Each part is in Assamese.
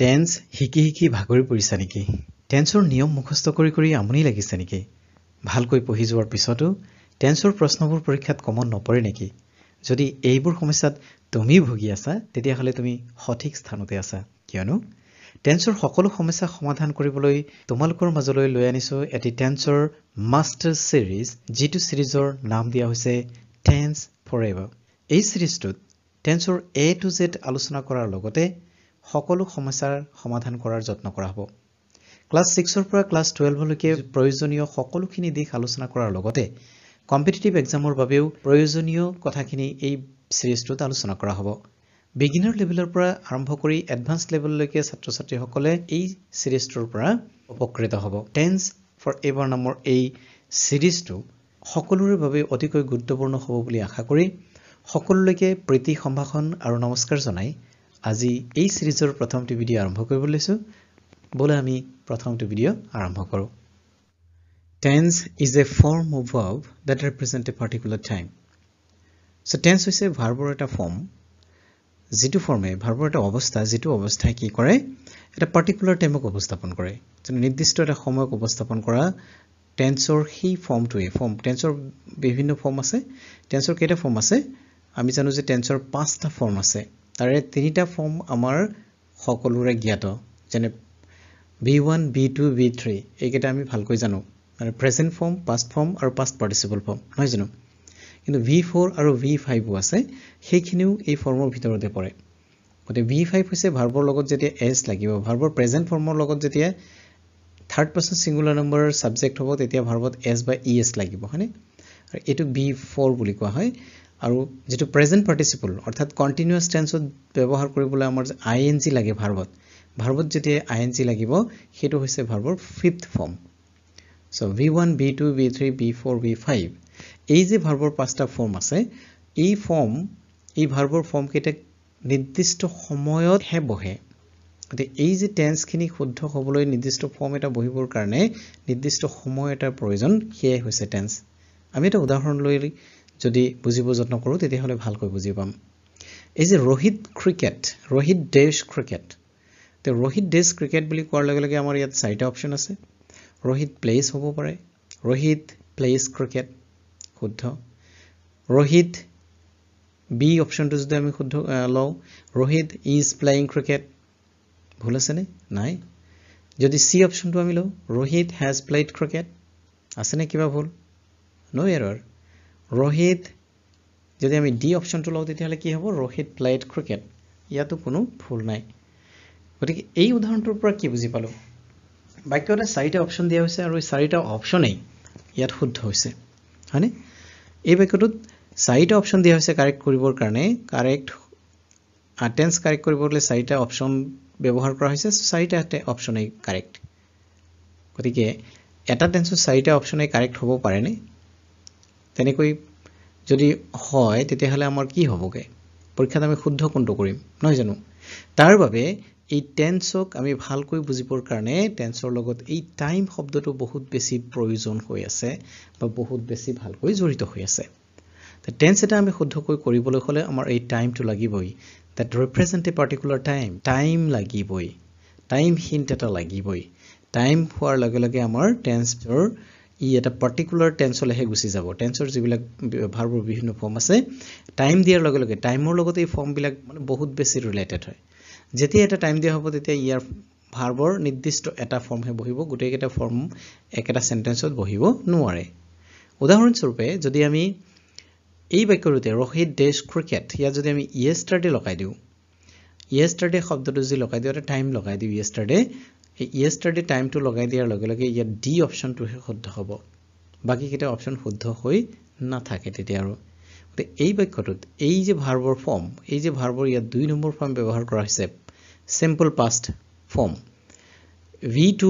টেন্স হিকি হিকি ভাগৰি পৰিছা নেকি? টেন্সৰ নিয়ম মুখস্থ কৰি কৰি আমনি লাগিছে নেকি? ভালকৈ পঢ়ি যোৱাৰ পিছতো টেন্সৰ প্ৰশ্নবোৰ পৰীক্ষাত কমন নপৰে নেকি? যদি এইবোৰ সমস্যাত তুমি ভুগি আছা তেতিয়াহ'লে তুমি সঠিক স্থানতে আছা। কিয়নো টেন্সৰ সকলো সমস্যা সমাধান কৰিবলৈ তোমালোকৰ মাজলৈ লৈ আনিছো এটি টেন্সৰ মাষ্টাৰ সিৰিজ, যিটো সিৰিজৰ নাম দিয়া হৈছে টেন্স ফৰএভাৰ। এই সিৰিজটোত টেন্সৰ A to Z আলোচনা কৰাৰ লগতে সকলো সমস্যাৰ সমাধান কৰাৰ যত্ন কৰা হ'ব। ক্লাছ 6 পৰা ক্লাছ 12 লৈকে প্ৰয়োজনীয় সকলোখিনি দিশ আলোচনা কৰাৰ লগতে কম্পিটিটিভ এক্সামৰ বাবেও প্ৰয়োজনীয় কথাখিনি এই সিৰিজটোত আলোচনা কৰা হ'ব। বিগিনাৰ লেভেলৰ পৰা আৰম্ভ কৰি এডভান্স লেভেললৈকে ছাত্ৰ-ছাত্ৰীসকলে এই সিৰিজটোৰ পৰা উপকৃত হ'ব। টেন্স ফৰএভাৰ নামৰ এই সিৰিজটো সকলোৰে বাবে অতিকৈ গুৰুত্বপূৰ্ণ হ'ব বুলি আশা কৰি সকলোলৈকে প্ৰীতি সম্ভাষণ আৰু নমস্কাৰ জনাই আজি এই সিৰিজৰ প্ৰথমটো ভিডিঅ' আৰম্ভ কৰিব লৈছো। ব'লা আমি প্ৰথমটো ভিডিঅ' আৰম্ভ কৰোঁ। Tense is a form of verb that represent a particular time. So tense হৈছে ভাৰ্বৰ এটা ফৰ্ম, যিটো ফৰ্মে ভাৰ্বৰ এটা অৱস্থা, যিটো অৱস্থাই কি কৰে এটা পাৰ্টিকুলাৰ টাইমক উপস্থাপন কৰে। যেনে নিৰ্দিষ্ট এটা সময়ক উপস্থাপন কৰা টেন্সৰ সেই ফৰ্মটোৱে টেন্সৰ বিভিন্ন ফৰ্ম আছে। টেন্সৰ কেইটা ফৰ্ম আছে? আমি জানো যে টেন্সৰ 5টা ফৰ্ম আছে। তাৰে 3টা ফৰ্ম আমাৰ সকলোৰে জ্ঞাত, যেনে V1, V2, V3 এইকেইটা আমি ভালকৈ জানো। মানে প্ৰেজেন্ট ফৰ্ম, পাষ্ট ফৰ্ম আৰু পাষ্ট পাৰ্টিচিপল ফৰ্ম, নহয় জানো? কিন্তু V4 আৰু V5 আছে, সেইখিনিও এই ফৰ্মৰ ভিতৰতে পৰে। গতিকে V5 হৈছে ভাৰ্বৰ লগত যেতিয়া S লাগিব, ভাৰ্বৰ প্ৰেজেন্ট ফৰ্মৰ লগত যেতিয়া থাৰ্ড পাৰ্চন সিঙ্গুলাৰ নম্বৰৰ সাবজেক্ট হ'ব তেতিয়া ভাৰ্বত S বা ES লাগিব, হয়নে? আৰু এইটো V4 বুলি কোৱা হয়। আৰু যেটো প্ৰেজেন্ট পাৰ্টিচিপল অৰ্থাৎ কন্টিনিউয়াস টেন্সত ব্যৱহাৰ কৰিবলৈ আমাৰ ING লাগে ভাৰ্বত যেতিয়া ING লাগিব সেইটো হৈছে ভাৰ্বৰ 5th form. So V1, V2, V3, V4, V5 এই যে ভাৰ্বৰ 5টা ফৰ্ম আছে, এই ভাৰ্বৰ ফৰ্ম কেইটা নিৰ্দিষ্ট সময়তহে বহে। গতিকে এই যে টেন্সখিনি শুদ্ধ হ'বলৈ নিৰ্দিষ্ট ফৰ্ম এটা বহিবৰ কাৰণে নিৰ্দিষ্ট সময় এটাৰ প্ৰয়োজন, সেয়াই হৈছে টেন্স। আমি এটা উদাহৰণ লৈ যদি বুজিব যত্ন কৰোঁ তেতিয়াহ'লে ভালকৈ বুজি পাম। এই যে ৰোহিত ডেশ ক্ৰিকেট, তে ৰোহিত ডেশ ক্ৰিকেট বুলি কোৱাৰ লগে লগে আমাৰ ইয়াত 4টা অপচন আছে। ৰোহিত প্লেইজ হ'ব পাৰে, ৰোহিত প্লেইজ ক্ৰিকেট শুদ্ধ। ৰোহিত বি অপচনটো যদি আমি শুদ্ধ লওঁ, ৰোহিত ইজ প্লেইং ক্ৰিকেট, ভুল আছেনে? নাই। যদি চি অপচনটো আমি লওঁ, ৰোহিত হেজ প্লেইড ক্ৰিকেট, আছেনে কিবা ভুল? নো এৰৰ। ৰোহিত যদি আমি ডি অপচনটো লওঁ তেতিয়াহ'লে কি হ'ব? ৰোহিত প্লেইড ক্ৰিকেট, ইয়াতো কোনো ভুল নাই। গতিকে এই উদাহৰণটোৰ পৰা কি বুজি পালো? বাক্যতে 4টা অপচন দিয়া হৈছে আৰু এই 4টা অপচনেই ইয়াত শুদ্ধ হৈছে, হয়নে? এই বাক্যটোত 4টা অপচন দিয়া হৈছে কাৰেক্ট কৰিবৰ কাৰণে। টেন্স কাৰেক্ট কৰিবলৈ 4টা অপচন ব্যৱহাৰ কৰা হৈছে, 4টা অপচনেই কাৰেক্ট। গতিকে এটা টেন্সৰ 4টা অপচনেই কাৰেক্ট হ'ব পাৰেনে? তেনেকৈ যদি হয় তেতিয়াহ'লে আমাৰ কি হ'বগে? পৰীক্ষাত আমি শুদ্ধ কোনটো কৰিম, নহয় জানো? তাৰ বাবে এই টেন্সক আমি ভালকৈ বুজিবৰ কাৰণে টেন্সৰ লগত এই টাইম শব্দটো বহুত বেছি প্ৰয়োজন হৈ আছে বা বহুত বেছি ভালকৈ জড়িত হৈ আছে। টেন্স এটা আমি শুদ্ধকৈ কৰিবলৈ হ'লে আমাৰ এই টাইমটো লাগিবই। that represent a particular time লাগিবই, টাইম হিন্ট এটা লাগিবই। টাইম হোৱাৰ লগে লগে আমাৰ টেন্সৰ এটা পাৰ্টিকুলাৰ টেন্সলৈহে গুচি যাব। টেন্সৰ যিবিলাক ভাৰ্বৰ বিভিন্ন ফৰ্ম আছে, টাইম দিয়াৰ লগে লগে টাইমৰ লগত এই ফৰ্মবিলাক মানে বহুত বেছি ৰিলেটেড হয়। যেতিয়া এটা টাইম দিয়া হ'ব তেতিয়া ইয়াৰ ভাৰ্বৰ নিৰ্দিষ্ট এটা ফৰ্মহে বহিব, গোটেইকেইটা ফৰ্ম একেটা সেন্টেন্সত বহিব নোৱাৰে। উদাহৰণস্বৰূপে যদি আমি এই বাক্যটোতে ৰোহিত ডেশ ক্ৰিকেট, ইয়াত যদি আমি ইয়েষ্টাৰডে লগাই দিওঁ, ইয়েষ্টাৰডে শব্দটো যদি লগাই দিওঁ, এটা টাইম লগাই দিওঁ ইয়েষ্টাৰডে, এই ইয়েষ্টাৰডে টাইমটো লগাই দিয়াৰ লগে লগে ইয়াত ডি অপচনটোহে শুদ্ধ হ'ব, বাকীকেইটা অপচন শুদ্ধ হৈ নাথাকে তেতিয়া। আৰু এই বাক্যটোত এই যে ভাৰ্বৰ ফৰ্ম, এই যে ভাৰ্বৰ ইয়াত 2 নম্বৰ ফৰ্ম ব্যৱহাৰ কৰা হৈছে, সিম্পল পাষ্ট ফৰ্ম, V2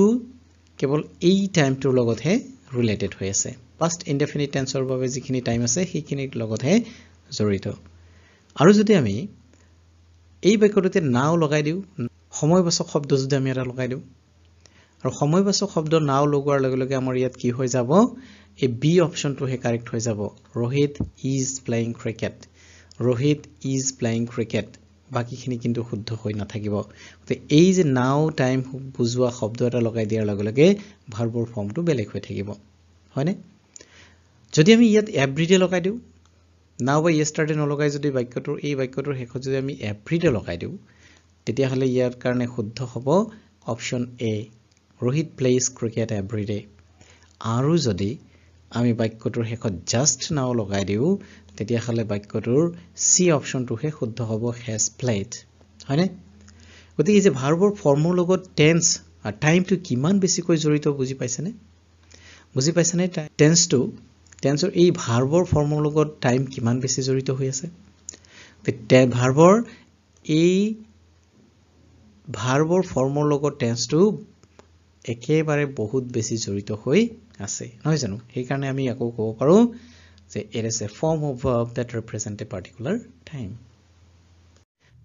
কেৱল এই টাইমটোৰ লগতহে ৰিলেটেড হৈ আছে। পাষ্ট ইনডেফিনিট টেন্সৰ বাবে যিখিনি টাইম আছে সেইখিনিৰ লগতহে জড়িত। আৰু যদি আমি এই বাক্যটোতে নাও লগাই দিওঁ, সময়বাচক শব্দ যদি আমি এটা লগাই দিওঁ, আৰু সময়বাচক শব্দ নাও লগোৱাৰ লগে লগে আমাৰ ইয়াত কি হৈ যাব? এই বি অপচনটোহে কাৰেক্ট হৈ যাব। Rohit is playing cricket, Rohit is playing cricket বাকিখিনি কিন্তু শুদ্ধ হৈ নাথাকিব তে এই যে নাও টাইম বুজোৱা শব্দ এটা লগাই দিয়াৰ লগে লগে ভাৰ্বৰ ফৰ্মটো বেলেগ হৈ থাকিব হয়নে যদি আমি ইয়াত এভৰিডে লগাই দিও নাও বা ইয়েষ্টাৰডে নলগাই যদি বাক্যটোৰ এই বাক্যটোৰ শেষত যদি আমি এভৰিডে লগাই দিও তেতিয়া হলে ইয়াৰ কাৰণে শুদ্ধ হ'ব অপচন এ ৰোহিত প্লেজ ক্ৰিকেট এভৰিডে আৰু যদি আমি বাক্যটোৰ শেষত জাস্ট নাও লগাই দিও তেতিয়া হলে বাক্যটোৰ সি অপচনটোহে শুদ্ধ হ'ব হেজ প্লেড হয়নে গতিকে এই যে ভাৰ্বৰ ফৰ্মৰ লগত টেন্স আৰু টাইমটো কিমান বেছিকৈ জড়িত বুজি পাইছেনে টেন্সৰ এই ভাৰ্বৰ ফৰ্মৰ লগত টাইম কিমান বেছি জড়িত হৈ আছে ভাৰ্বৰ ফৰ্মৰ লগত টেন্সটো একেবাৰে বহুত বেছি জড়িত হৈ আছে নহয় জানো সেই কাৰণে আমি আকৌ ক'ব পাৰো যে it is a form of verb that represent a particular time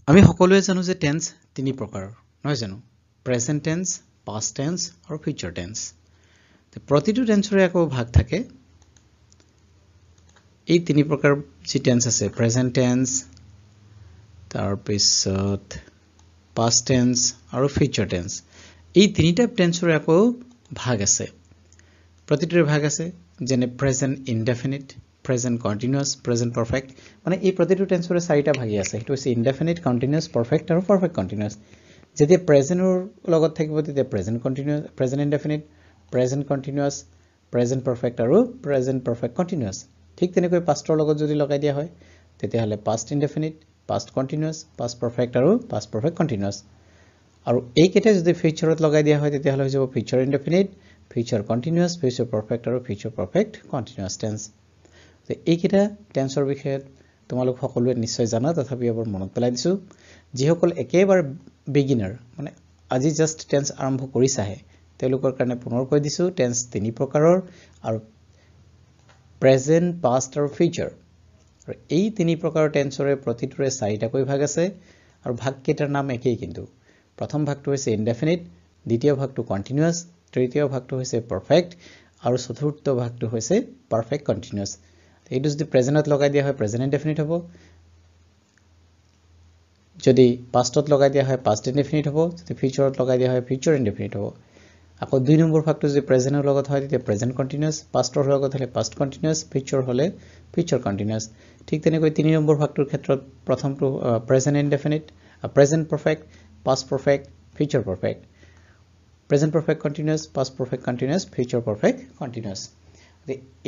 আমি সকলোৱে জানো যে টেন্স তিনি প্ৰকাৰৰ নহয় জানো প্ৰেজেন্ট টেন্স past tense আৰু future tense প্ৰতিটো টেন্সৰে আকৌ ভাগ থাকে এই তিনি প্ৰকাৰ যি টেন্স আছে প্ৰেজেন্ট টেন্স তাৰ পিছত past tense আৰু future tense এই তিনিটা টেন্সৰে আকৌ ভাগ আছে প্ৰতিটোৰে ভাগ আছে যেনে present indefinite present continuous present perfect মানে এই প্ৰতিটো টেন্সৰে চাৰিটা ভাগি আছে সেইটো হৈছে ইনডেফিনিট কন্টিনিউয়াস পাৰফেক্ট আৰু পাৰফেক্ট কন্টিনিউয়াস যেতিয়া প্ৰেজেন্টৰ লগত থাকিব তেতিয়া present continuous present indefinite present continuous present perfect আৰু প্ৰেজেন্ট পাৰফেক্ট কন্টিনিউয়াস ঠিক তেনেকৈ পাষ্টৰ লগত যদি লগাই দিয়া হয় তেতিয়া হলে past indefinite past continuous past perfect আৰু পাষ্ট পাৰফেক্ট কন্টিনিউয়াস আৰু এই কেইটা যদি ফিউচাৰত লগাই দিয়া হয় তেতিয়া হলে হৈ যাব future indefinite future continuous future perfect আৰু ফিউচাৰ পাৰফেক্ট কন্টিনিউয়াস টেন্স তে এই কেইটা টেন্সৰ বিষয়ে তোমালোক সকলোৱে নিশ্চয় জানা তথাপি এবাৰ মনত পেলাই দিছো যিসকল একেবাৰে বিগিনাৰ মানে আজি জাস্ট টেন্স আৰম্ভ কৰিছাহে তেওঁলোকৰ কাৰণে পুনৰ কৈ দিছো টেন্স তিনি প্ৰকাৰৰ আৰু প্ৰেজেন্ট পাষ্ট আৰু ফিউচাৰ আৰু এই তিনি প্ৰকাৰৰ টেন্সৰে প্ৰতিটোৰে চাৰিটাকৈ ভাগ আছে আৰু ভাগ কেইটাৰ নাম একেই কিন্তু প্ৰথম ভাগটো হৈছে ইনডেফিনিট দ্বিতীয় ভাগটো কন্টিনিউয়াস তৃতীয় ভাগটো হৈছে পাৰফেক্ট আৰু চতুৰ্থ ভাগটো হৈছে পাৰফেক্ট কন্টিনিউয়াস এইটো যদি প্ৰেজেন্টত লগাই দিয়া হয় প্ৰেজেন্ট ইনডেফিনিট হ'ব যদি পাষ্টত লগাই দিয়া হয় পাষ্ট ইনডেফিনিট হ'ব যদি ফিউচাৰত লগাই দিয়া হয় ফিউচাৰ ইনডেফিনিট হ'ব আকৌ দুই নম্বৰ ভাগটো যদি প্ৰেজেন্টৰ লগত হয় তেতিয়া প্ৰেজেন্ট কন্টিনিউয়াস পাষ্টৰ লগত হলে পাষ্ট কন্টিনিউয়াস ফিউচাৰ হলে ফিউচাৰ কন্টিনিউয়াস ঠিক তেনেকৈ তিনি নম্বৰ ভাগটোৰ ক্ষেত্ৰত প্ৰথমটো present indefinite present perfect past perfect future perfect present perfect continuous past perfect continuous future perfect continuous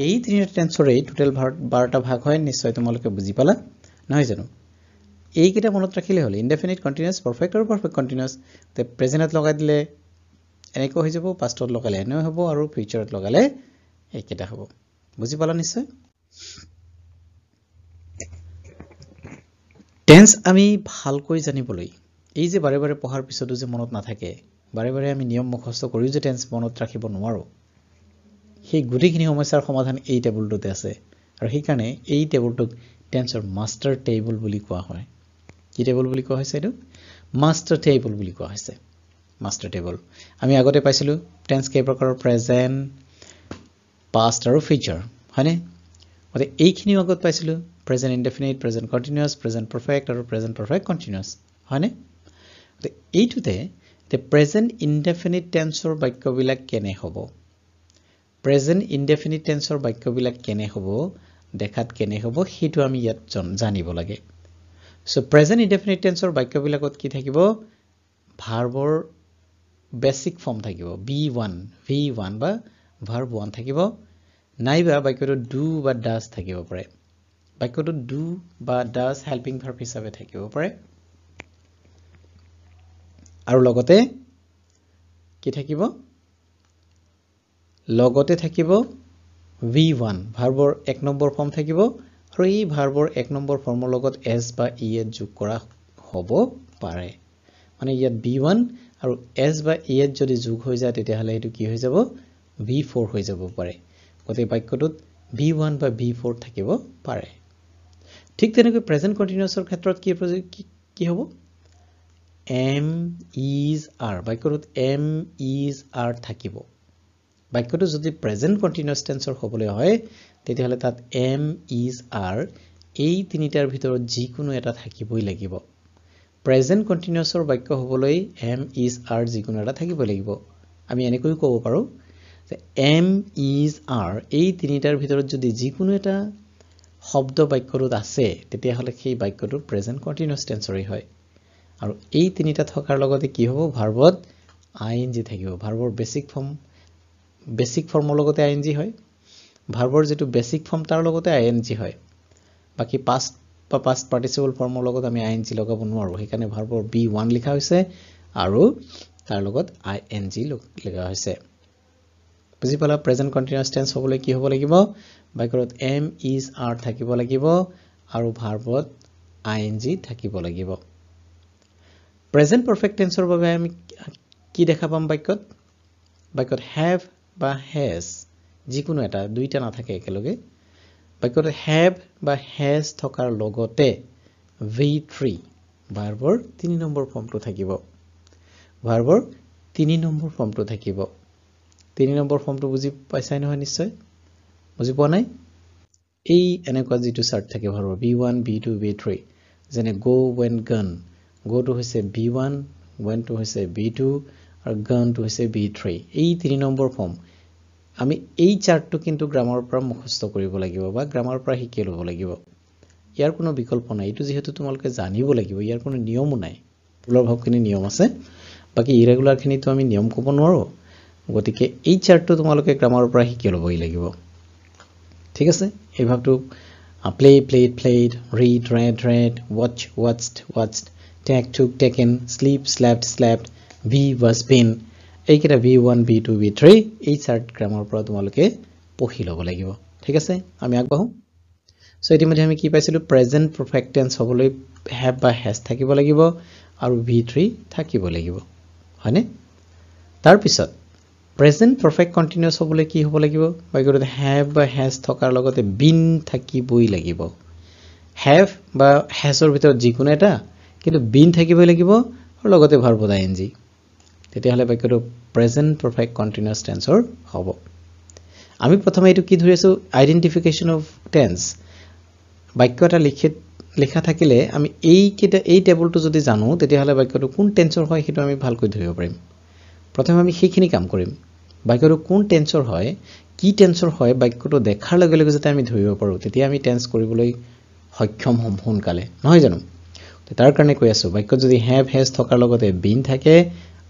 এই তিনিটা টেন্সৰে টোটাল 12টা ভাগ হয় নিশ্চয় তোমালোকে বুজি পালা নহয় জানো এই কেইটা মনত ৰাখিলে হল ইনডেফিনিট কন্টিনিউয়াস পাৰফেক্ট আৰু পাৰফেক্ট কন্টিনিউয়াস তে প্ৰেজেন্টত লগাই দিলে এনেকৈ হৈ যাব পাষ্টত লগালে এনে হ'ব আৰু ফিউচাৰত লগালে একেটা হ'ব বুজি পালা নিশ্চয় টেন্স আমি ভালকৈ জানিবলৈ এই যে বাৰে বাৰে পঢ়াৰ পিছতো যে মনত নাথাকে বাৰে বাৰে আমি নিয়ম মুখস্থ কৰিও যে টেন্স মনত ৰাখিব নোৱাৰো সেই গুটিখিনি সমস্যাৰ সমাধান এই টেবুলটোতে আছে আৰু সেই কাৰণে এই টেবুলটোক টেন্সৰ মাষ্টাৰ টেবুল বুলি কোৱা হয় কি টেবুল বুলি কোৱা হৈছে এটো মাষ্টাৰ টেবুল বুলি কোৱা হৈছে মাষ্টাৰ টেবুল আমি আগতে পাইছিলো টেন্স কেই প্ৰকাৰৰ প্ৰেজেন্ট পাষ্ট আৰু ফিউচাৰ হয়নে মানে এইখিনি আগত পাইছিলো present indefinite present continuous present perfect আৰু প্ৰেজেন্ট পাৰফেক্ট কন্টিনিউয়াস হয়নে এইটোতে the present indefinite tenseৰ বাক্যবিলাক কেনে হ'ব present indefinite tenseৰ বাক্যবিলাক কেনে হ'ব দেখাত কেনে হ'ব হেতু আমি ইয়াত জানিব লাগে so present indefinite tenseৰ বাক্যবিলাকত কি থাকিব ভাৰ্বৰ বেসিক ফৰ্ম থাকিব v1 বা verb 1 থাকিব নাইবা বাক্যটো do বা does থাকিব পাৰে বাক্যটো do বা does helping verb হিচাপে থাকিব পাৰে আৰু লগতে কি থাকিব লগতে থাকিব v1 ভাৰ্বৰ এক নম্বৰ ফৰ্ম থাকিব আৰু এই ভাৰ্বৰ এক নম্বৰ ফৰ্মৰ লগত s বা es যোগ কৰা হ'ব পাৰে মানে ইয়াত v1 আৰু s বা es যদি যোগ হৈ যায় তেতিয়া হলে এটো কি হৈ যাব v4 হৈ যাব পাৰে গতে বাক্যটোত v1 বা v4 থাকিব পাৰে ঠিক তেনেকৈ প্ৰেজেন্ট কন্টিনিউয়াছৰ ক্ষেত্ৰত কি হ'ব am is are বাক্যটোত am is are থাকিব বাক্যটো যদি প্ৰেজেন্ট কন্টিনিউয়াছ টেন্সৰ হ'বলৈ হয় তেতিয়া হলে তাত am is are এই তিনিটাৰ ভিতৰত যিকোনো এটা থাকিবই লাগিব প্ৰেজেন্ট কন্টিনিউয়াছৰ বাক্য হ'বলৈ am is are যিকোনো এটা থাকিব লাগিব আমি এনেকৈ ক'ব পাৰো যে am is are এই তিনিটাৰ ভিতৰত যদি যিকোনো এটা শব্দ বাক্যটোত আছে তেতিয়া হলে সেই বাক্যটো প্ৰেজেন্ট কন্টিনিউয়াছ টেন্সৰই হয় আৰু এই তিনিটা থকাৰ লগতে কি হ'ব ভাৰ্বত ing থাকিব ভাৰ্বৰ বেসিক ফৰ্মৰ লগতে ing হয় ভাৰ্বৰ যেটো বেসিক ফৰ্ম তাৰ লগতে ing হয় বাকি past বা past participle ফৰ্মৰ লগত আমি ing লগাব নোৱাৰো সেইকাৰণে ভাৰ্বৰ b1 লিখা হৈছে আৰু তাৰ লগত ing লগা হৈছে বুজি পালা প্ৰেজেন্ট কন্টিনিউয়াছ টেন্স হ'বলৈ কি হ'ব লাগিব বাক্যত am is are থাকিব লাগিব আৰু ভাৰ্বত ing থাকিব লাগিব প্ৰেজেন্ট পাৰফেক্ট টেন্সৰ বাবে আমি কি দেখা পাম বাক্যত have বা has যিকোনো এটা দুইটা নাথাকে একেলগে বাক্যত have বা has থকাৰ লগতে v3 ভাৰ্বৰ 3 নম্বৰ ফৰ্মটো থাকিব ভাৰ্বৰ 3 নম্বৰ ফৰ্মটো থাকিব 3 নম্বৰ ফৰ্মটো বুজি পাইছাই নহয় নিশ্চয় বুজি পোৱা নাই এই এনেকুৱা যেটো চাৰ্ট থাকে ভাৰ্বৰ b1 b2 b3 যেনে go went gone go to হৈছে b1 went to হৈছে b2 আৰু gone to হৈছে b3 এই 3 নম্বৰ ফৰ্ম আমি এই চাৰ্টটো কিন্তু গ্ৰামাৰৰ পৰা মুখস্থ কৰিব লাগিব বা গ্ৰামাৰৰ পৰা শিকি ল'ব লাগিব ইয়াৰ কোনো বিকল্প নাই এটো যেহেতু তোমালোকে জানিব লাগিব ইয়াৰ কোনো নিয়ম নাই ৰেগুলাৰ ভাবখিনি নিয়ম আছে বাকি ইৰেগুলাৰ খিনি তো আমি নিয়ম ক'ব নোৱাৰো গতিকে এই চাৰ্টটো তোমালোকে গ্ৰামাৰৰ পৰা শিকি ল'বই লাগিব ঠিক আছে এই ভাগটো play played played read read watch watched take took taken sleep slept be was been এইকেইটা v1 b2 b3 এই চাৰ্ট গ্ৰামাৰৰ পৰা তোমালোকে পঢ়ি ল'ব লাগিব ঠিক আছে আমি আগবাঢ়ো সো ইতিমধ্যে আমি কি পাইছিলো প্ৰেজেন্ট পাৰফেক্ট টেন্স হ'বলৈ have বা has থাকিব লাগিব আৰু v3 থাকিব লাগিব হয়নে তাৰ পিছত প্ৰেজেন্ট পাৰফেক্ট কন্টিনিউয়াছ হ'বলৈ কি হ'ব লাগিব বাক্যটোত have বা has থকাৰ লগতে been থাকিবই লাগিব have বা hasৰ ভিতৰত যিকোনো এটা কিন্তু been থাকিবই লাগিব আৰু লগতে ভাৰ্বত ing তেতিয়া হলে বাক্যটো প্ৰেজেন্ট পাৰফেক্ট কন্টিনিউয়াছ টেন্সৰ হ'ব আমি প্ৰথমে এটো কি ধৰি আছো আইডেন্টিফিকেশন অফ টেন্স বাক্য এটা লিখা থাকিলে আমি এই টেবুলটো যদি জানো তেতিয়া হলে বাক্যটো কোন টেন্সৰ হয় হেতু আমি ভালকৈ ধৰিব পাৰিম প্ৰথমে আমি সেইখিনি কাম কৰিম বাক্যটো কোন টেন্সৰ হয় কি টেন্সৰ হয় বাক্যটো দেখাৰ লগে লগে যদি আমি ধৰিব পাৰো তেতিয়া আমি টেন্স কৰিবলৈ সক্ষম হ'ম সোনকালে নহয় জানো তাৰ কাৰণে কৈ আছো বাক্যত যদি have has থকাৰ লগতে been থাকে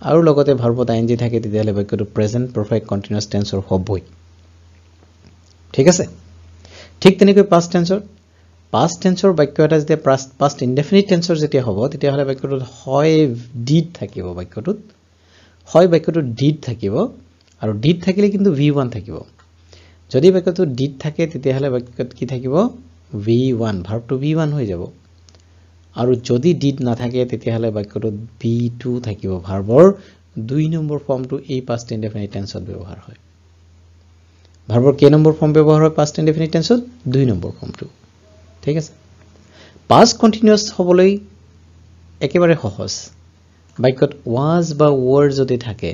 আৰু লগতে ভাৰ্বত ing থাকে তেতিয়া হলে বাক্যটো প্ৰেজেন্ট পাৰফেক্ট কন্টিনিউয়াছ টেন্সৰ হ'বই ঠিক আছে ঠিক তেনেকৈ past টেন্সৰ বাক্য এটা যেতিয়া past indefinite টেন্সৰ যেতিয়া হ'ব তেতিয়া হলে বাক্যটোত হয় did থাকিব বাক্যটোত হয় বাক্যটোত did থাকিব আৰু did থাকিলে কিন্তু v1 থাকিব যদি বাক্যটোত did থাকে তেতিয়া হলে বাক্যত কি থাকিব v1 ভাৰ্বটো v1 হৈ যাব আৰু যদি did নাথাকে তেতিয়া হলে বাক্যটোত b2 থাকিব ভাৰ্বৰ 2 নম্বৰ ফৰ্মটো এই past indefinite টেন্সত ব্যৱহাৰ হয় ভাৰ্বৰ কেই নম্বৰ ফৰ্ম ব্যৱহাৰ হয় past indefinite টেন্সত 2 নম্বৰ ফৰ্মটো ঠিক আছে past continuous হ'বলৈ একেবাৰে সহজ বাক্যত was বা were যদি থাকে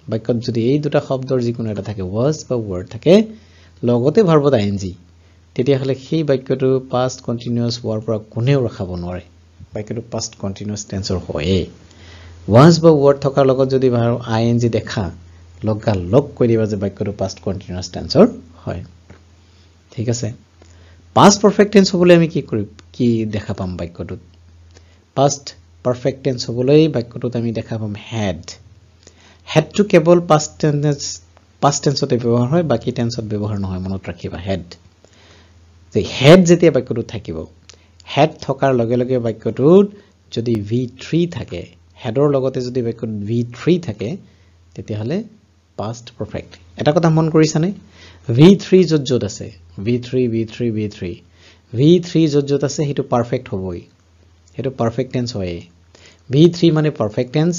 বাক্যত যদি এই দুটা শব্দৰ যিকোনো এটা থাকে was বা were থাকে লগতে ভাৰ্বত ing তেতিয়া হলে সেই বাক্যটো past continuous হোৱাৰ পৰা কোনেও ৰখাব নোৱাৰে বাক্যটো past continuous টেন্সৰ হয় was বা were থকাৰ লগত যদি ing দেখা লগ কৈ দিবা যে বাক্যটো past continuous টেন্সৰ হয় ঠিক আছে past perfect tense হ'বলৈ আমি কি দেখা পাম বাক্যটোত past perfect tense হ'বলৈ বাক্যটোত আমি দেখা পাম had টো কেৱল past tenseতে ব্যৱহাৰ হয় বাকি টেন্সত ব্যৱহাৰ নহয় মনত ৰাখিবা had যে had যেতিয়া বাক্যটোত থাকিব had থকাৰ লগে লগে বাক্যটোত যদি v3 থাকে headৰ লগতে যদি বাক্যটোত v3 থাকে তেতিয়া হলে past perfect এটা কথা মন কৰিছানে v3 যত আছে v3 যত আছে হেতু পারফেক্ট হ'বই হেতু পারফেক্ট টেন্স হয় v3 মানে পারফেক্ট টেন্স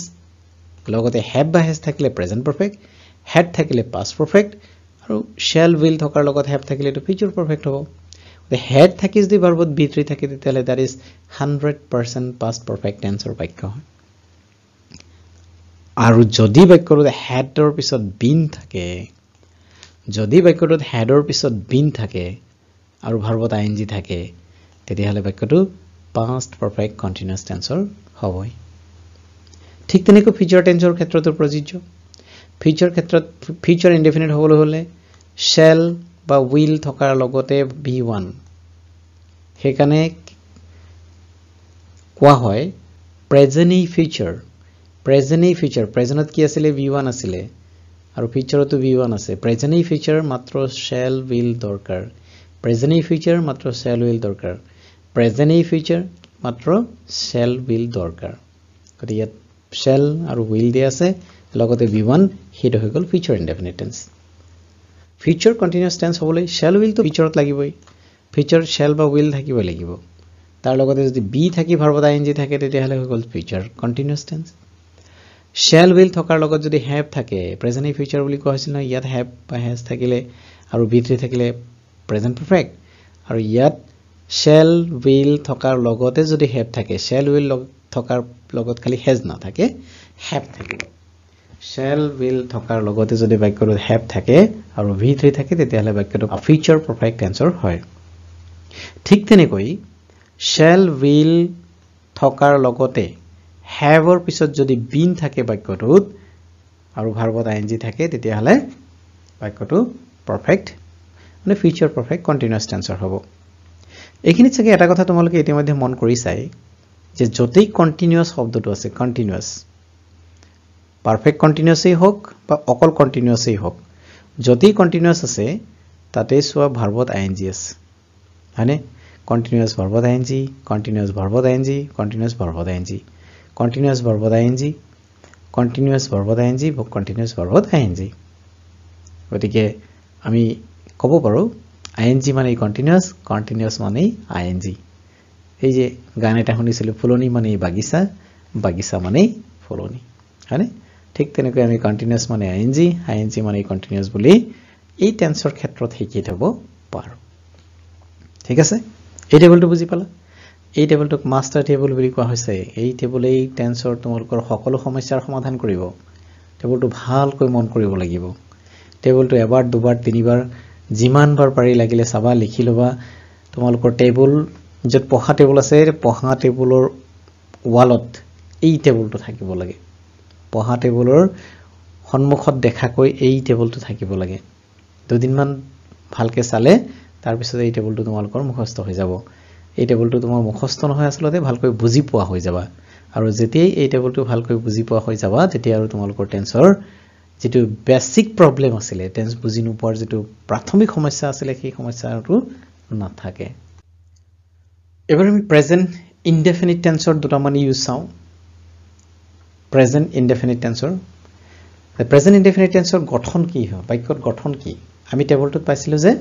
লগতে have বা has থাকিলে প্ৰেজেন্ট পাৰফেক্ট had থাকিলে past পাৰফেক্ট আৰু shall will থকাৰ লগত have থাকিলে এটো ফিউচাৰ পাৰফেক্ট হ'ব the had থাকি যদি ভাৰ্বত v3 থাকে তেতিয়ালে that is 100% past perfect tenseৰ বাক্য হয় আৰু যদি বাক্যটোত hadৰ পিছত been থাকে যদি বাক্যটোত hadৰ পিছত been থাকে আৰু ভাৰ্বত ing থাকে তেতিয়াহলে বাক্যটো past perfect continuous tensor হবই ঠিক তেনেকৈ future tenseৰ ক্ষেত্ৰতো প্ৰযোজ্য future ক্ষেত্ৰত future indefinite হ'বলৈ হলে shall বা will থকাৰ লগতে v1 হেকানে কোৱা হয় present future presentত কি আছিল v1 আছিল আৰু futureতো v1 আছে present future মাত্ৰ shall will দৰকাৰ present future মাত্ৰ shall will দৰকাৰ present future মাত্ৰ shall will দৰকাৰ গতিকে shall আৰু will দিয়া আছে লগতে v1 হেটো হৈ গল future indefinite tense future continuous tense হ'বলৈ shall will তো futureত লাগিবই future shall বা will থাকিব লাগিব তাৰ লগতে যদি be থাকি verb ing থাকে তেতিয়া হলে হৈ গল future continuous tense shall will থকাৰ লগত যদি have থাকে present future বুলি কোৱা হৈছিল ন ইয়াত have বা has থাকিলে আৰু be3 থাকিলে present perfect আৰু ইয়াত shall will থকাৰ লগতে যদি have থাকে shall will থকাৰ লগত খালি has না থাকে have থাকিব shall will থকাৰ লগতে যদি বাক্যটো have থাকে আৰু v3 থাকে তেতিয়া হলে বাক্যটো future perfect tense হয় ঠিক তেনেকৈ shall will থকাৰ লগতে have or পিছত যদি been থাকে বাক্যটোত আৰু ভাৰ্বত ing থাকে তেতিয়া হলে বাক্যটো perfect মানে future perfect continuous tense হ'ব এইখিনি চাগে এটা কথা তোমালোকে ইতিমধ্যে মন কৰি চাই যে যতেই continuous শব্দটো আছে continuous perfect continuous হোক বা অকল continuous হোক যতেই continuous আছে তাতে সোৱা ভাৰ্বত ing আছে মানে continuous verbot ing continuous verbot ing continuous verbot ing continuous verbot ing continuous verbot ing continuous verbot ing গতিকে আমি কব পাৰো ing মানে continuous continuous মানে ing এই যে গান এটা শুনিছিল ফুলনি মানে বাগিচা বাগিচা মানে ফুলনি হয়নে ঠিক তেনেকৈ আমি continuous মানে ing মানে continuous বুলি এই টেন্সৰ ক্ষেত্ৰত শিকি থব পাৰো ঠিক আছে এই টেবুলটো বুজি পালা এই টেবুলটোক মাস্টাৰ টেবুল বুলি কোৱা হৈছে এই টেবুলেই টেন্সৰ তোমালোকৰ সকলো সমস্যাৰ সমাধান কৰিব টেবুলটো ভালকৈ মন কৰিব লাগিব টেবুলটো এবাৰ দুবাৰ তিনিবাৰ যিমান বাৰ পাৰি লাগিলে চাবা লিখি লবা তোমালোকৰ টেবুল যত পঢ়া টেবুল আছে পঢ়া টেবুলৰ ওয়ালত এই টেবুলটো থাকিব লাগে পঢ়া টেবুলৰ সন্মুখত দেখাকৈ এই টেবুলটো থাকিব লাগে দুদিনমান ভালকে চালে তাৰ পিছত এই টেবুলটো তোমালোকৰ মুখস্থ হৈ যাব এই টেবুলটো তোমাৰ মুখস্থ নহয় আসলতে ভালকৈ বুজি পোৱা হৈ যাবা আৰু যেতিয়াই এই টেবুলটো ভালকৈ বুজি পোৱা হৈ যাবা তেতিয়া আৰু তোমালোকৰ টেন্সৰ যেটো বেসিক প্ৰবলেম আছিল টেন্স বুজি নোপোৱাৰ যেটো প্ৰাথমিক সমস্যা আছিল সেই সমস্যাটো নাথাকে এবাৰ আমি প্ৰেজেন্ট ইনডেফিনিট টেন্সৰ দুটা মান ইউজ চাও প্ৰেজেন্ট ইনডেফিনিট টেন্সৰ প্ৰেজেন্ট ইনডেফিনিট টেন্সৰ গঠন কি হয় বাক্যৰ গঠন কি আমি টেবুলটোত পাইছিলো যে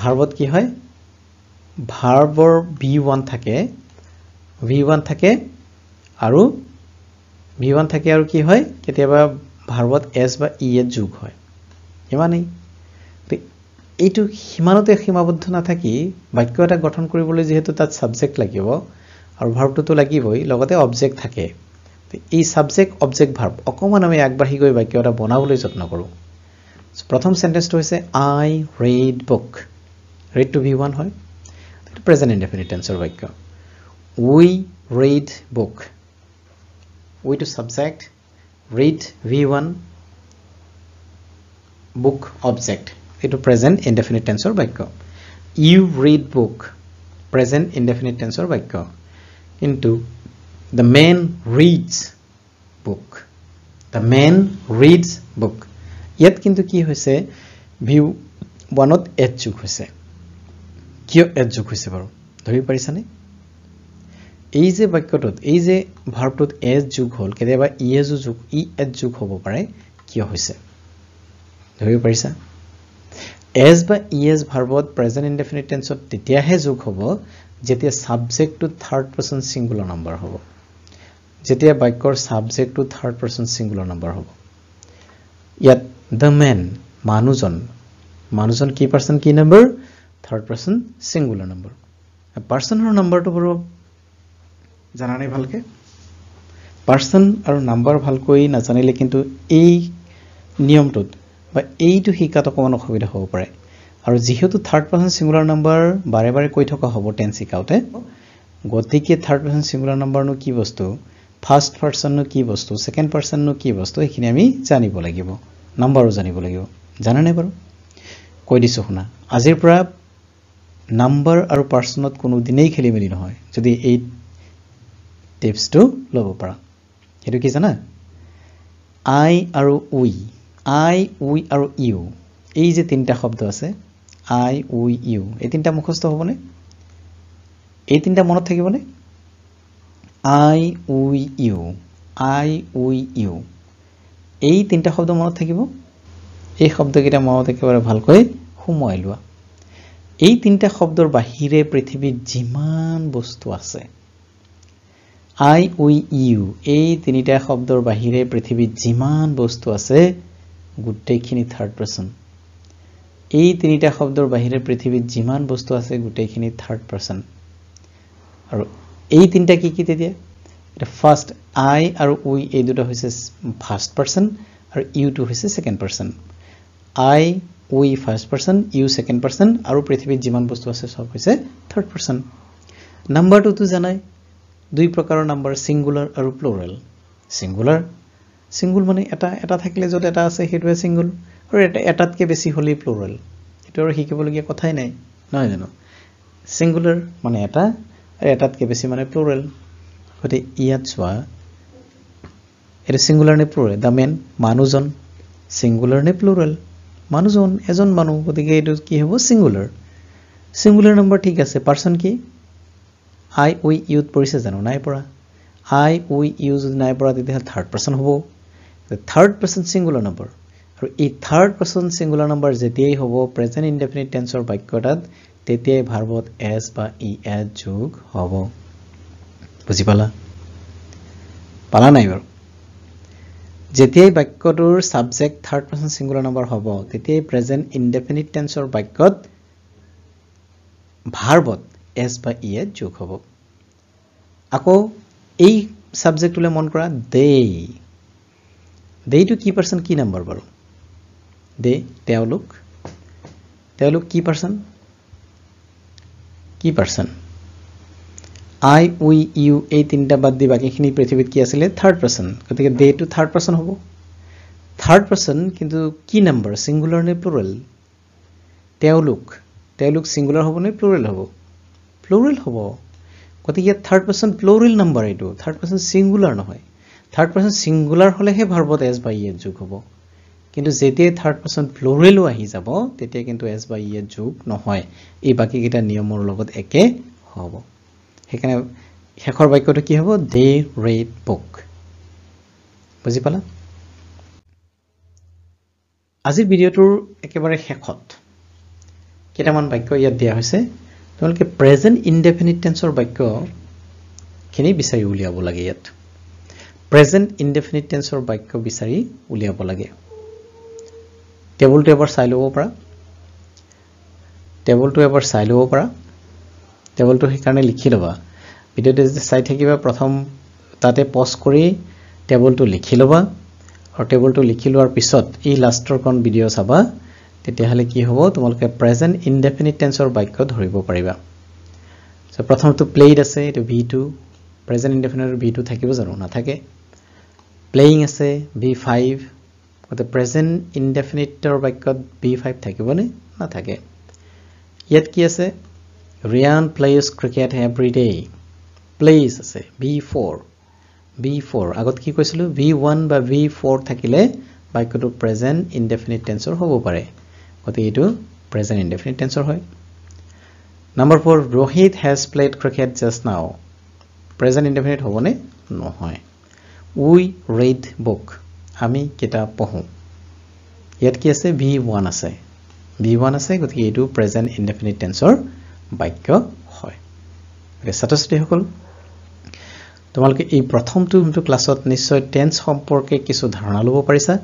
ভাৰ্বত কি হয় ভাৰ্বৰ v1 থাকে আৰু কি হয় কেতিয়াবা ভাৰ্বত s বা e এ যোগ হয় ইমানেই এইটো হিমানতে সীমাবদ্ধ নাথাকি বাক্য এটা গঠন কৰিবলৈ যেহেতু তাত সাবজেক্ট লাগিব আৰু ভাৰ্বটো লাগিবই লগতে অবজেক্ট থাকে এই সাবজেক্ট অবজেক্ট ভাৰ্ব অকমান আমি আগবাঢ়ি গৈ বাক্য এটা বনাবলৈ যত্ন কৰো প্ৰথম সেন্টেন্সটো হৈছে I read book read to v1 হয় এটা প্ৰেজেন্ট ইনডেফিনিট টেন্সৰ বাক্য we read book we to subject read v1 book object itu present indefinite tense or বাক্য you read book present indefinite tense or বাক্য into the man reads book ইয়াত কিন্তু কি হৈছে view 1ত h যোগ হৈছে কিয় h যোগ হৈছে বাৰু ধৰি পাৰিছানে এই যে বাক্যটোত এই যে ভাৰ্বটোত s যোগ হল কেতিয়াবা es যোগ যোগ হ'ব পাৰে কিয় হৈছে ধৰি পাৰিছা s বা es ভাৰ্বত প্ৰেজেন্ট ইনডেফিনিট টেন্সত তেতিয়াহে যোগ হ'ব যেতিয়া সাবজেক্টটো থাৰ্ড পাৰসন সিঙ্গুলাৰ নাম্বাৰ হ'ব যেতিয়া বাক্যৰ সাবজেক্টটো থাৰ্ড পাৰসন সিঙ্গুলাৰ নাম্বাৰ হ'ব ইয়াত the man মানুহজন কি পাৰসন কি number third person singular number পাৰসনৰ নম্বৰটো বৰো জানা নাই ভালকে পাৰসন আৰু নাম্বার ভালকৈ নাজানিলে কিন্তু এই নিয়মটোত বা এইটো শিকাত অকমান অসুবিধা হ'ব পাৰে আৰু যেহেতু থাৰ্ড পাৰসন সিঙ্গুলাৰ নাম্বাৰ বাৰে বাৰে কৈ থকা হ'ব টেন্স শিকাওতে গতিকে থাৰ্ড পাৰ্সন সিঙ্গুলাৰ নাম্বাৰনো কি বস্তু ফাৰ্স্ট পাৰ্সননো কি বস্তু সেকেন্ড পাৰ্সননো কি বস্তু এখিনি আমি জানিব লাগিব নাম্বাৰো জানিব লাগিব জানা নাই বাৰু কৈ দিছো শুনা আজিৰ পৰা নাম্বাৰ আৰু পাৰ্সনত কোনো দিনেই খেলিমেলি নহয় যদি এই টিপছটো ল'ব পাৰা হেতু কি জানা I আৰু we আৰু you এই যে তিনটা শব্দ আছে I we you এই তিনটা মুখস্থ হ'বনে এই তিনটা মনত থাকিবনে I we you এই তিনটা শব্দ মনত থাকিব এই শব্দকেইটা মনত একেবাৰে ভালকৈ সুমুৱাই লোৱা এই তিনটা শব্দৰ বাহিৰে পৃথিৱীত যিমান বস্তু আছে I we you এই তিনিটা শব্দৰ বাহিৰে পৃথিৱীত যিমান বস্তু আছে গুটেইখিনি থাৰ্ড পাৰ্সন এই তিনিটা শব্দৰ বাহিৰে পৃথিৱীত যিমান বস্তু আছে গুটেইখিনি থাৰ্ড পাৰ্সন আৰু এই তিনটা কি কি তেতিয়া এটা ফাৰ্স্ট I আৰু we এই দুটা হৈছে ফাৰ্স্ট পাৰ্সন আৰু you টো হৈছে second person I we first person you second person আৰু পৃথিৱীত যিমান বস্তু আছে সব হৈছে থাৰ্ড পাৰ্সন নাম্বাৰটো তো জানাই দুই প্ৰকাৰৰ নাম্বাৰ সিঙ্গুলাৰ আৰু প্লুৰাল সিঙ্গুল মানে এটা থাকিলে যত এটা আছে হেতুৱে সিঙ্গুল আৰু এটাতকে বেছি হলি প্লুৰাল এটো আৰু শিকিবলগীয়া কথাই নাই নহয় জানো সিঙ্গুলাৰ মানে এটা আৰু এটাতকে বেছি মানে প্লুৰাল গতি ইয়াত চোৱা এটা সিঙ্গুলাৰ নে প্লুৰাল দা মেন মানুহজন সিঙ্গুলাৰ নে প্লুৰাল মানুহজন এজন মানুহ গতিকে এটো কি হ'ব সিঙ্গুলাৰ নাম্বাৰ ঠিক আছে পাৰ্সন কি I we you পৰিছে জানো নাই পৰা I we you যদি নাই পৰা তেতিয়া থাৰ্ড পাৰ্সন হ'ব the third person singular number আৰু এই থাৰ্ড পাৰ্সন সিঙ্গুলাৰ নাম্বাৰ যেতিয়াই হ'ব প্ৰেজেন্ট ইনডেফিনিট টেন্সৰ বাক্যটাত তেতিয়াই ভাৰ্বত s বা es যোগ হ'ব বুজি পালা নাই বাৰু যেতিয়াই বাক্যটোৰ subject third person singular number হ'ব তেতিয়াই প্ৰেজেন্ট ইনডেফিনিট টেন্সৰ বাক্যত ভাৰ্বত s বা es যোগ হ'ব আকৌ এই সাবজেক্টলে মন কৰা they to কি পাৰ্সন কি নাম্বাৰ বাৰু they তেওঁলোক কি পাৰ্সন I we you এই তিনটা বাদ দি বাকিখিনি পৃথিৱীত কি আছিল থাৰ্ড পাৰ্সন গতিকে they to থাৰ্ড পাৰ্সন হ'ব থাৰ্ড পাৰ্সন কিন্তু কি নাম্বাৰ সিঙ্গুলাৰ নে প্লুৰাল তেওঁলোক সিঙ্গুলাৰ হ'ব নে প্লুৰাল হ'ব গতিকে থাৰ্ড পাৰ্সন প্লুৰাল নাম্বাৰ এটো থাৰ্ড পাৰ্সন সিঙ্গুলাৰ নহয় থাৰ্ড পাৰ্সন সিঙ্গুলাৰ হলেহে ভাৰ্বত s বা es যোগ হ'ব কিন্তু যেতিয়া থাৰ্ড পাৰ্সন প্লুৰালও আহি যাব তেতিয়া কিন্তু s বা es যোগ নহয় এই বাকি কিটা নিয়মৰ লগত একে হ'ব হেকানে শেষৰ বাক্যটো কি হ'ব they read book বুজি পালা আজি ভিডিওটোৰ একেবাৰে শেষত কেটামান বাক্য ইয়াত দিয়া হৈছে তোমালোকে প্ৰেজেন্ট ইনডেফিনিট টেন্সৰ বাক্য খিনি বিচাৰি উলিয়াব লাগে ইয়াত প্ৰেজেন্ট ইনডেফিনিট টেন্সৰ বাক্য বিচাৰি উলিয়াব লাগে টেবুলটো এবাৰ চাই ল'ব পাৰা টেবুলটো সেইকাৰণে লিখি ল'বা ভিডিওটো যে চাই থাকিবা প্ৰথম তাতে পজ কৰি টেবুলটো লিখি ল'বা আৰু টেবুলটো লিখি লোৱাৰ পিছত এই লাষ্টৰ কোন ভিডিও চাবা তেতিয়া হলে কি হ'ব তোমালোকে প্ৰেজেন্ট ইনডেফিনিট টেন্সৰ বাক্য ধৰিব পাৰিবা সো প্ৰথমটো প্লেড আছে এটো v2 প্ৰেজেন্ট ইনডেফিনিটৰ v2 থাকিব জানো নাথাকে প্লেইং আছে v5 গতে প্ৰেজেন্ট ইনডেফিনিটৰ বাক্যত v5 থাকিবনে নাথাকে ইয়াত কি আছে Riyan plays cricket every day plays আছে v4 আগত কি কৈছিলো v1 বা v4 থাকিলে বাক্যটো প্ৰেজেন্ট ইনডেফিনিট টেন্সৰ হ'ব পাৰে গতে এটো প্ৰেজেন্ট ইনডেফিনিট টেন্সৰ হয় number 4 Rohit has played cricket just now present indefinite হ'বনে নহয় we read book আমি কিতাপ পঢ়ো ইয়াত কি আছে v1 আছে গতিকে এটো প্ৰেজেন্ট ইনডেফিনিট টেন্সৰ বাক্য হয় ছাত্ৰ-ছাত্ৰী সকল তোমালোকে এই প্ৰথমটো ক্লাছত নিশ্চয় টেন্স সম্পৰ্কে কিছু ধাৰণা ল'ব পাৰিছা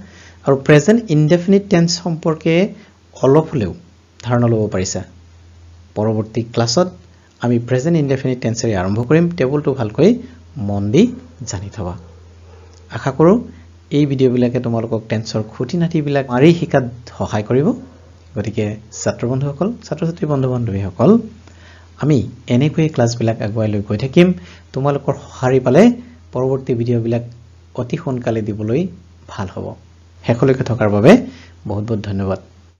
আৰু প্ৰেজেন্ট ইনডেফিনিট টেন্স সম্পৰ্কে অলপ হলেও ধাৰণা ল'ব পাৰিছা পৰৱৰ্তী ক্লাছত আমি প্ৰেজেন্ট ইনডেফিনিট টেন্সৰে আৰম্ভ কৰিম টেবুলটো ভালকৈ মন দি জানি থবা আশা কৰো এই ভিডিও বিলাকে তোমালোকক টেন্সৰ খুঁটিনাটি বিলাক মাৰি শিকাত সহায় কৰিব গতিকে ছাত্ৰ বন্ধুসকল ছাত্ৰ-ছাত্ৰী বন্ধু-বান্ধৱীসকল আমি এনেকৈ ক্লাছবিলাক আগুৱাই লৈ গৈ থাকিম তোমালোকৰ সহাৰি পালে পৰৱৰ্তী ভিডিঅ'বিলাক অতি সোনকালে দিবলৈ ভাল হ'ব শেষলৈকে থকাৰ বাবে বহুত বহুত ধন্যবাদ